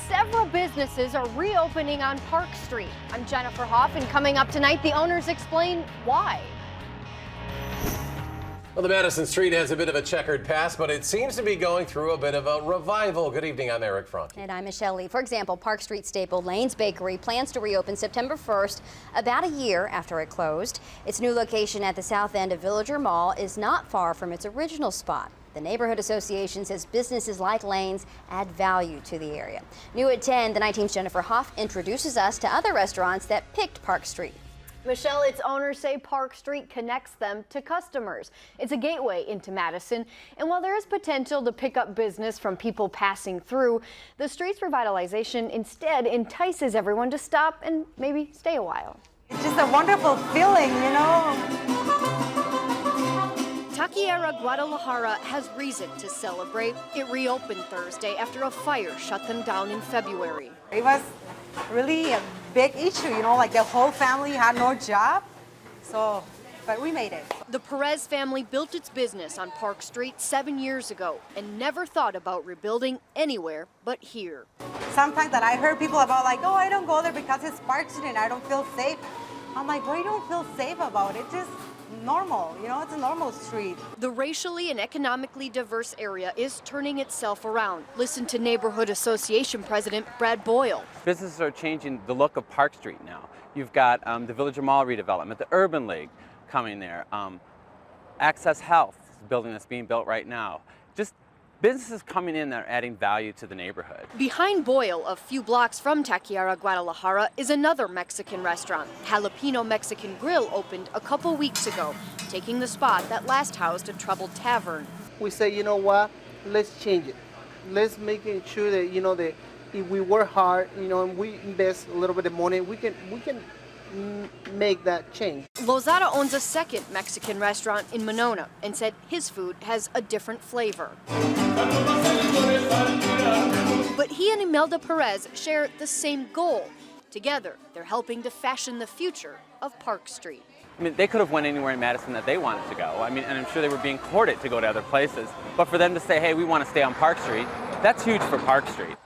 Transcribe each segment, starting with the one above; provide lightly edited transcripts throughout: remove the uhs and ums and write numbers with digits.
several businesses are reopening on Park Street. I'm Jennifer Hoff, and coming up tonight, the owners explain why. Well, the Madison Street has a bit of a checkered past, but it seems to be going through a bit of a revival. Good evening, I'm Eric Franke. And I'm Michelle Lee. For example, Park Street staple Lane's Bakery plans to reopen September 1st, about a year after it closed. Its new location at the south end of Villager Mall is not far from its original spot. The neighborhood association says businesses like Lane's add value to the area. New at 10, the 19's Jennifer Hoff introduces us to other restaurants that picked Park Street. Michelle, its owners say Park Street connects them to customers. It's a gateway into Madison, and while there is potential to pick up business from people passing through, the street's revitalization instead entices everyone to stop and maybe stay a while. It's just a wonderful feeling, you know. Taqueria Guadalajara has reason to celebrate. It reopened Thursday after a fire shut them down in February. It was really a big issue, you know, like the whole family had no job. But we made it. The Perez family built its business on Park Street 7 years ago and never thought about rebuilding anywhere but here. Sometimes that I heard people about like, oh, I don't go there because it's Park Street and I don't feel safe. I'm like, well, you don't feel safe about it. Just normal, you know, it's a normal street. The racially and economically diverse area is turning itself around. Listen to Neighborhood Association President Brad Boyle. Businesses are changing the look of Park Street now. You've got the Villager Mall redevelopment, the Urban League coming there, Access Health building that's being built right now. Just businesses coming in that are adding value to the neighborhood. Behind Boyle, a few blocks from Taqueria Guadalajara, is another Mexican restaurant. Jalapeno Mexican Grill opened a couple weeks ago, taking the spot that last housed a troubled tavern. We say, you know what, let's change it. Let's make it sure that, you know, that if we work hard, you know, and we invest a little bit of money, we can make that change. Lozada owns a second Mexican restaurant in Monona and said his food has a different flavor. But he and Imelda Perez share the same goal. Together, they're helping to fashion the future of Park Street. I mean, they could have went anywhere in Madison that they wanted to go. I mean, and I'm sure they were being courted to go to other places. But for them to say, hey, we want to stay on Park Street, that's huge for Park Street.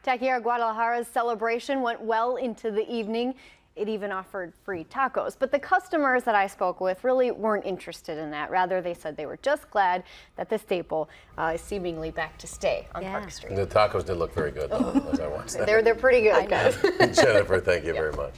Taqueria Guadalajara's celebration went well into the evening. It even offered free tacos, but the customers that I spoke with really weren't interested in that. Rather, they said they were just glad that the staple is seemingly back to stay on Park Street. The tacos did look very good, though, as I watched them. They're pretty good, guys. Jennifer, thank you very much.